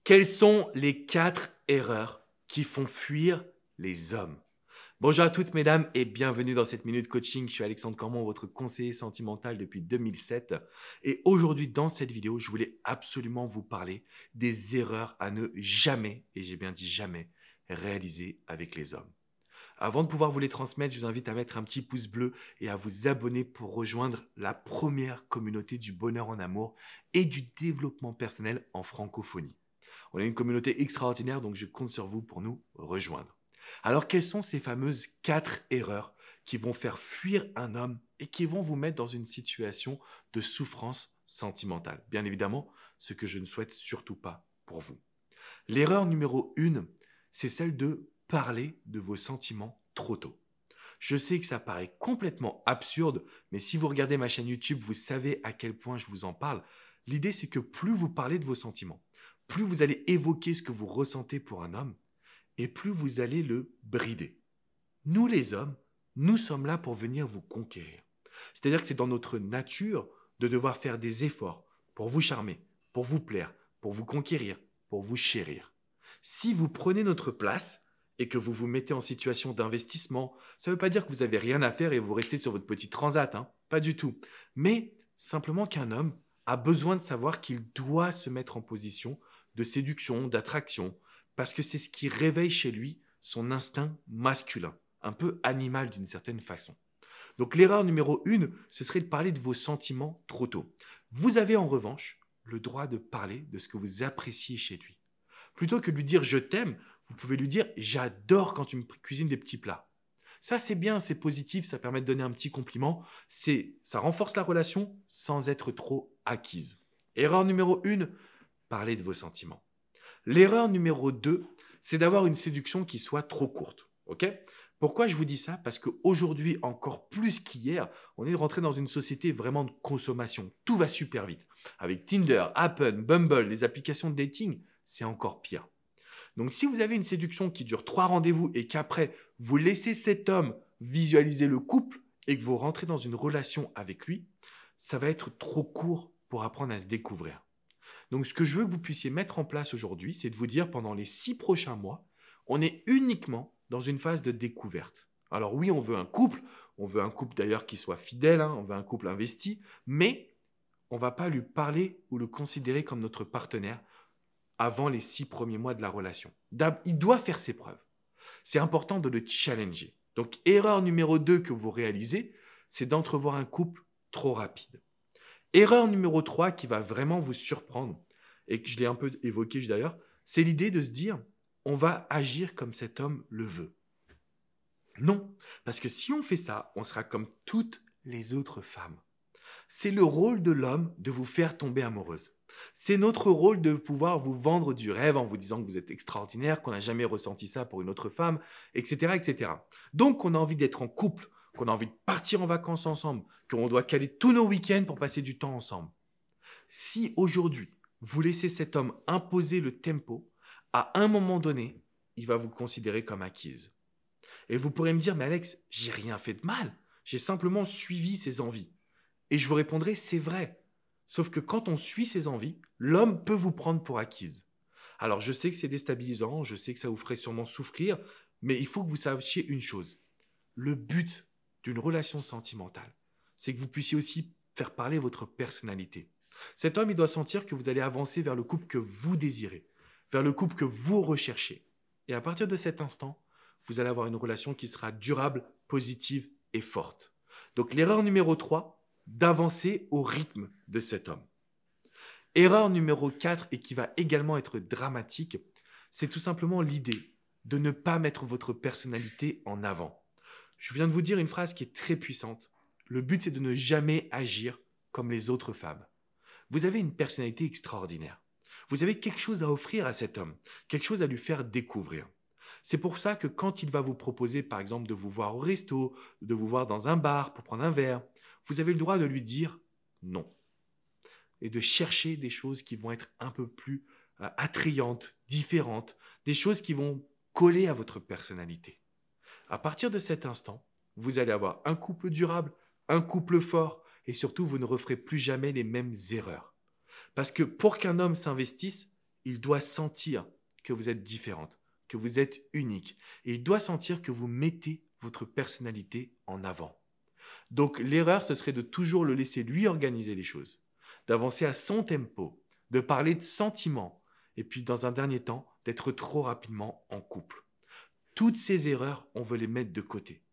Quelles sont les 4 erreurs qui font fuir les hommes? Bonjour à toutes mesdames et bienvenue dans cette minute coaching. Je suis Alexandre Cormon, votre conseiller sentimental depuis 2007. Et aujourd'hui dans cette vidéo, je voulais absolument vous parler des erreurs à ne jamais, et j'ai bien dit jamais, réaliser avec les hommes. Avant de pouvoir vous les transmettre, je vous invite à mettre un petit pouce bleu et à vous abonner pour rejoindre la première communauté du bonheur en amour et du développement personnel en francophonie. On est une communauté extraordinaire, donc je compte sur vous pour nous rejoindre. Alors, quelles sont ces fameuses 4 erreurs qui vont faire fuir un homme et qui vont vous mettre dans une situation de souffrance sentimentale? Bien évidemment, ce que je ne souhaite surtout pas pour vous. L'erreur numéro 1, c'est celle de parler de vos sentiments trop tôt. Je sais que ça paraît complètement absurde, mais si vous regardez ma chaîne YouTube, vous savez à quel point je vous en parle. L'idée, c'est que plus vous parlez de vos sentiments, plus vous allez évoquer ce que vous ressentez pour un homme, et plus vous allez le brider. Nous, les hommes, nous sommes là pour venir vous conquérir. C'est-à-dire que c'est dans notre nature de devoir faire des efforts pour vous charmer, pour vous plaire, pour vous conquérir, pour vous chérir. Si vous prenez notre place et que vous vous mettez en situation d'investissement, ça ne veut pas dire que vous n'avez rien à faire et vous restez sur votre petit transat, hein, pas du tout. Mais simplement qu'un homme a besoin de savoir qu'il doit se mettre en position de séduction, d'attraction, parce que c'est ce qui réveille chez lui son instinct masculin, un peu animal d'une certaine façon. Donc l'erreur numéro 1, ce serait de parler de vos sentiments trop tôt. Vous avez en revanche le droit de parler de ce que vous appréciez chez lui. Plutôt que de lui dire je t'aime, vous pouvez lui dire j'adore quand tu me cuisines des petits plats. Ça c'est bien, c'est positif, ça permet de donner un petit compliment, ça renforce la relation sans être trop acquise. Erreur numéro 1, parlez de vos sentiments. L'erreur numéro 2, c'est d'avoir une séduction qui soit trop courte. Ok? Pourquoi je vous dis ça? Parce qu'aujourd'hui, encore plus qu'hier, on est rentré dans une société vraiment de consommation. Tout va super vite. Avec Tinder, Happn, Bumble, les applications de dating, c'est encore pire. Donc si vous avez une séduction qui dure 3 rendez-vous et qu'après, vous laissez cet homme visualiser le couple et que vous rentrez dans une relation avec lui, ça va être trop court pour apprendre à se découvrir. Donc, ce que je veux que vous puissiez mettre en place aujourd'hui, c'est de vous dire pendant les 6 prochains mois, on est uniquement dans une phase de découverte. Alors oui, on veut un couple d'ailleurs qui soit fidèle, hein, on veut un couple investi, mais on ne va pas lui parler ou le considérer comme notre partenaire avant les 6 premiers mois de la relation. Il doit faire ses preuves. C'est important de le challenger. Donc, erreur numéro 2 que vous réalisez, c'est d'entrevoir un couple trop rapide. Erreur numéro 3 qui va vraiment vous surprendre, et que je l'ai un peu évoqué d'ailleurs, c'est l'idée de se dire, on va agir comme cet homme le veut. Non, parce que si on fait ça, on sera comme toutes les autres femmes. C'est le rôle de l'homme de vous faire tomber amoureuse. C'est notre rôle de pouvoir vous vendre du rêve en vous disant que vous êtes extraordinaire, qu'on n'a jamais ressenti ça pour une autre femme, etc., etc. Donc, on a envie d'être en couple, qu'on a envie de partir en vacances ensemble, qu'on doit caler tous nos week-ends pour passer du temps ensemble. Si aujourd'hui, vous laissez cet homme imposer le tempo, à un moment donné, il va vous considérer comme acquise. Et vous pourrez me dire, mais Alex, j'ai rien fait de mal, j'ai simplement suivi ses envies. Et je vous répondrai, c'est vrai. Sauf que quand on suit ses envies, l'homme peut vous prendre pour acquise. Alors je sais que c'est déstabilisant, je sais que ça vous ferait sûrement souffrir, mais il faut que vous sachiez une chose. Le but d'une relation sentimentale, c'est que vous puissiez aussi faire parler votre personnalité. Cet homme, il doit sentir que vous allez avancer vers le couple que vous désirez, vers le couple que vous recherchez. Et à partir de cet instant, vous allez avoir une relation qui sera durable, positive et forte. Donc l'erreur numéro 3, d'avancer au rythme de cet homme. Erreur numéro 4 et qui va également être dramatique, c'est tout simplement l'idée de ne pas mettre votre personnalité en avant. Je viens de vous dire une phrase qui est très puissante. Le but, c'est de ne jamais agir comme les autres femmes. Vous avez une personnalité extraordinaire. Vous avez quelque chose à offrir à cet homme, quelque chose à lui faire découvrir. C'est pour ça que quand il va vous proposer, par exemple, de vous voir au resto, de vous voir dans un bar pour prendre un verre, vous avez le droit de lui dire non. Et de chercher des choses qui vont être un peu plus attrayantes, différentes, des choses qui vont coller à votre personnalité. À partir de cet instant, vous allez avoir un couple durable, un couple fort, et surtout, vous ne referez plus jamais les mêmes erreurs. Parce que pour qu'un homme s'investisse, il doit sentir que vous êtes différente, que vous êtes unique. Et il doit sentir que vous mettez votre personnalité en avant. Donc l'erreur, ce serait de toujours le laisser lui organiser les choses, d'avancer à son tempo, de parler de sentiments, et puis dans un dernier temps, d'être trop rapidement en couple. Toutes ces erreurs, on veut les mettre de côté.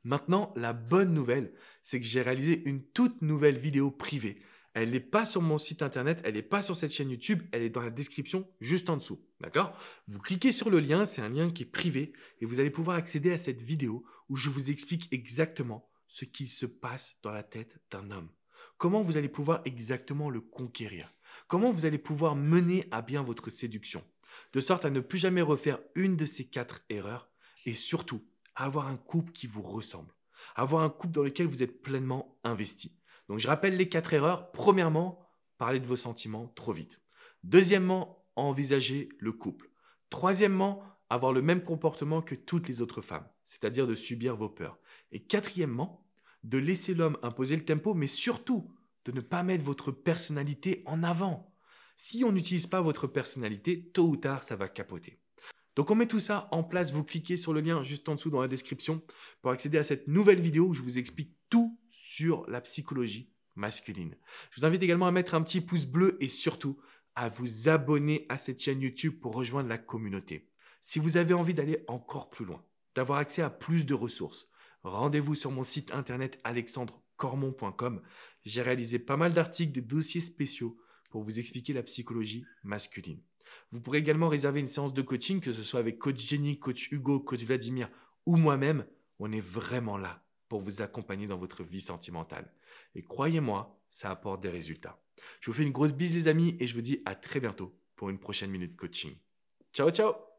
Maintenant, la bonne nouvelle, c'est que j'ai réalisé une toute nouvelle vidéo privée. Elle n'est pas sur mon site internet, elle n'est pas sur cette chaîne YouTube, elle est dans la description juste en dessous. D'accord? Vous cliquez sur le lien, c'est un lien qui est privé et vous allez pouvoir accéder à cette vidéo où je vous explique exactement ce qui se passe dans la tête d'un homme. Comment vous allez pouvoir exactement le conquérir. Comment vous allez pouvoir mener à bien votre séduction. De sorte à ne plus jamais refaire une de ces 4 erreurs et surtout avoir un couple qui vous ressemble. Avoir un couple dans lequel vous êtes pleinement investi. Donc je rappelle les 4 erreurs. Premièrement, parler de vos sentiments trop vite. Deuxièmement, envisager le couple. Troisièmement, avoir le même comportement que toutes les autres femmes, c'est-à-dire de subir vos peurs. Et quatrièmement, de laisser l'homme imposer le tempo, mais surtout de ne pas mettre votre personnalité en avant. Si on n'utilise pas votre personnalité, tôt ou tard, ça va capoter. Donc on met tout ça en place, vous cliquez sur le lien juste en dessous dans la description pour accéder à cette nouvelle vidéo où je vous explique tout sur la psychologie masculine. Je vous invite également à mettre un petit pouce bleu et surtout à vous abonner à cette chaîne YouTube pour rejoindre la communauté. Si vous avez envie d'aller encore plus loin, d'avoir accès à plus de ressources, rendez-vous sur mon site internet alexandrecormon.com. J'ai réalisé pas mal d'articles, des dossiers spéciaux pour vous expliquer la psychologie masculine. Vous pourrez également réserver une séance de coaching, que ce soit avec coach Jenny, coach Hugo, coach Vladimir ou moi-même. On est vraiment là pour vous accompagner dans votre vie sentimentale. Et croyez-moi, ça apporte des résultats. Je vous fais une grosse bise les amis et je vous dis à très bientôt pour une prochaine minute coaching. Ciao, ciao!